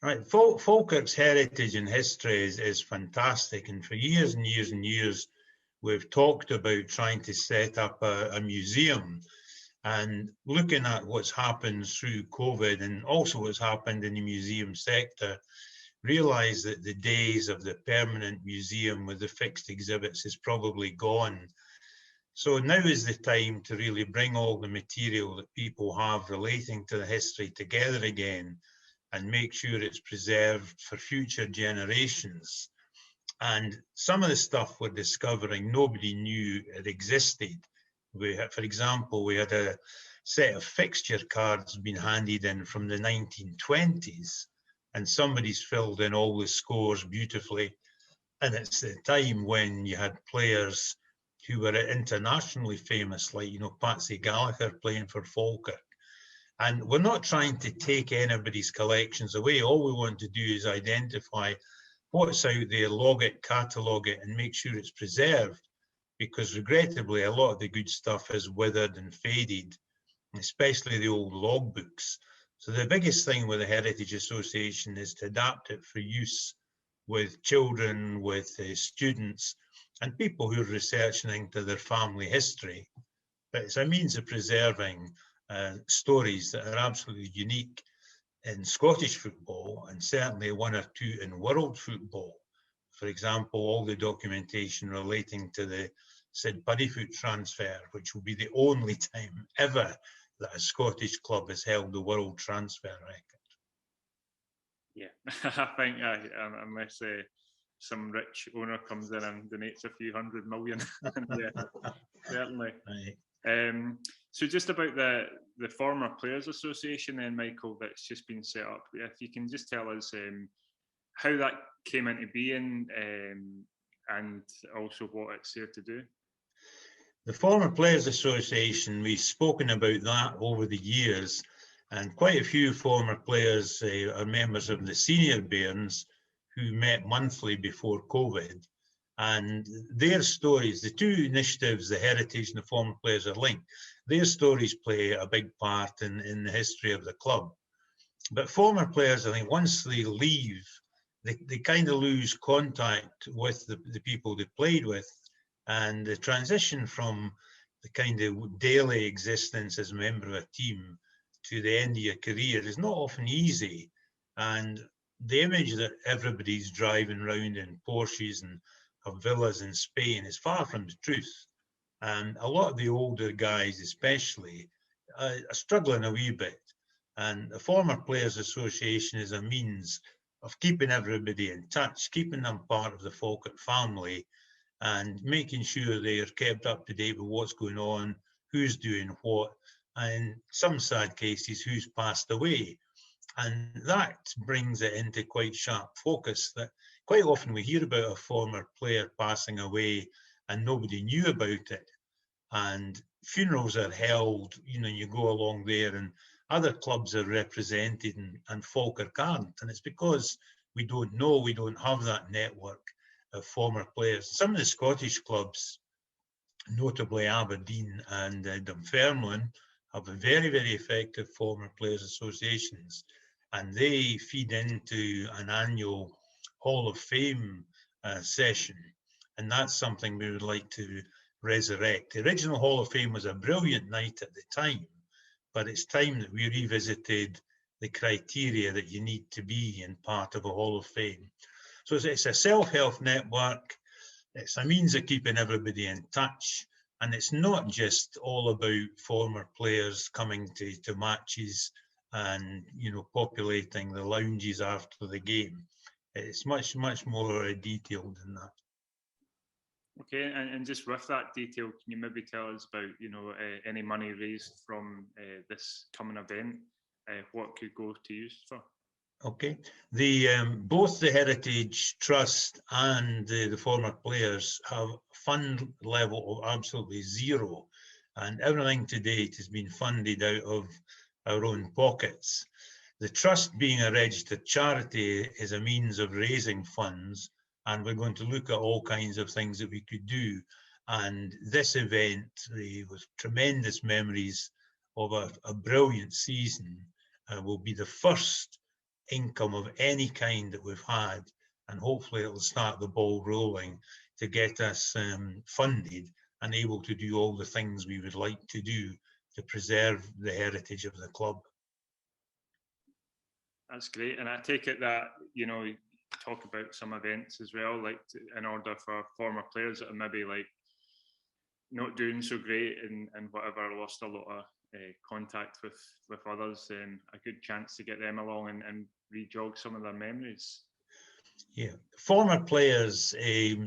Right. Falkirk's heritage and history is fantastic, and for years and years and years, we've talked about trying to set up a museum. And looking at what's happened through COVID and also what's happened in the museum sector, realise that the days of the permanent museum with the fixed exhibits is probably gone. So now is the time to really bring all the material that people have relating to the history together again and make sure it's preserved for future generations. And some of the stuff we're discovering, nobody knew it existed. For example, we had a set of fixture cards being handed in from the 1920s, and somebody's filled in all the scores beautifully. And it's the time when you had players who were internationally famous, like, Patsy Gallagher playing for Falkirk. And we're not trying to take anybody's collections away. All we want to do is identify what's out there, log it, catalogue it, and make sure it's preserved. Because regrettably, a lot of the good stuff is withered and faded, especially the old logbooks. So the biggest thing with the Heritage Association is to adapt it for use with children, with students, and people who are researching into their family history. But it's a means of preserving stories that are absolutely unique in Scottish football, and certainly one or two in world football. For example, all the documentation relating to the Sid Buddyfoot transfer, which will be the only time ever that a Scottish club has held the world transfer record. Yeah, I think unless some rich owner comes in and donates a few $100 million, yeah, certainly. Right. So just about the former Players Association then, Michael, that's just been set up. If you can just tell us how that came into being and also what it's there to do. The Former Players Association, we've spoken about that over the years, and quite a few former players are members of the senior bairns who met monthly before COVID. And their stories, the two initiatives, the Heritage and the Former Players, are linked. Their stories play a big part in the history of the club. But former players, I think, once they leave, they kind of lose contact with the people they played with. And the transition from the kind of daily existence as a member of a team to the end of your career is not often easy. And the image that everybody's driving around in Porsches and have villas in Spain is far from the truth. And a lot of the older guys especially are struggling a wee bit. And the Former Players Association is a means of keeping everybody in touch, keeping them part of the Falkirk family, and making sure they are kept up to date with what's going on, who's doing what, and in some sad cases, who's passed away. And that brings it into quite sharp focus that quite often we hear about a former player passing away and nobody knew about it. And funerals are held, you go along there and other clubs are represented and Falkirk aren't. And it's because we don't know, we don't have that network of former players. Some of the Scottish clubs, notably Aberdeen and Dunfermline, have a very, very effective former players associations, and they feed into an annual Hall of Fame session, and that's something we would like to resurrect. The original Hall of Fame was a brilliant night at the time, but it's time that we revisited the criteria that you need to be in part of a Hall of Fame. So it's a self-help network, it's a means of keeping everybody in touch, and it's not just all about former players coming to matches and populating the lounges after the game. It's much, much more detailed than that. Okay, and just with that detail, can you maybe tell us about any money raised from this coming event? What could go to use for? Okay, both the Heritage Trust and the former players have fund level of absolutely zero, and everything to date has been funded out of our own pockets. The Trust, being a registered charity, is a means of raising funds, and we're going to look at all kinds of things that we could do. And this event with tremendous memories of a brilliant season will be the first income of any kind that we've had, and hopefully it'll start the ball rolling to get us funded and able to do all the things we would like to do to preserve the heritage of the club. That's great. And I take it that, you know, you talk about some events as well, like in order for former players that are maybe like not doing so great and whatever, lost a lot of contact with others, a good chance to get them along and re-jog some of their memories. Yeah, former players, I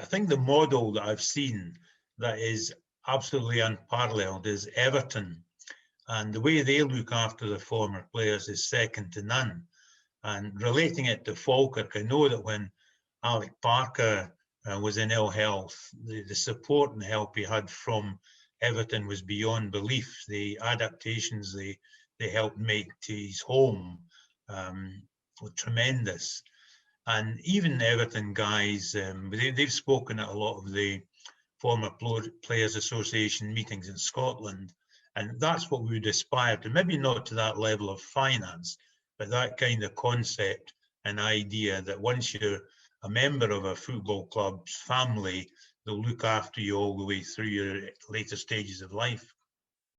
think the model that I've seen that is absolutely unparalleled is Everton. And the way they look after the former players is second to none. And relating it to Falkirk, I know that when Alec Parker was in ill health, the support and help he had from Everton was beyond belief. The adaptations they helped make to his home were tremendous. And even Everton guys, they've spoken at a lot of the former Players Association meetings in Scotland. And that's what we would aspire to, maybe not to that level of finance, but that kind of concept and idea that once you're a member of a football club's family, they'll look after you all the way through your later stages of life.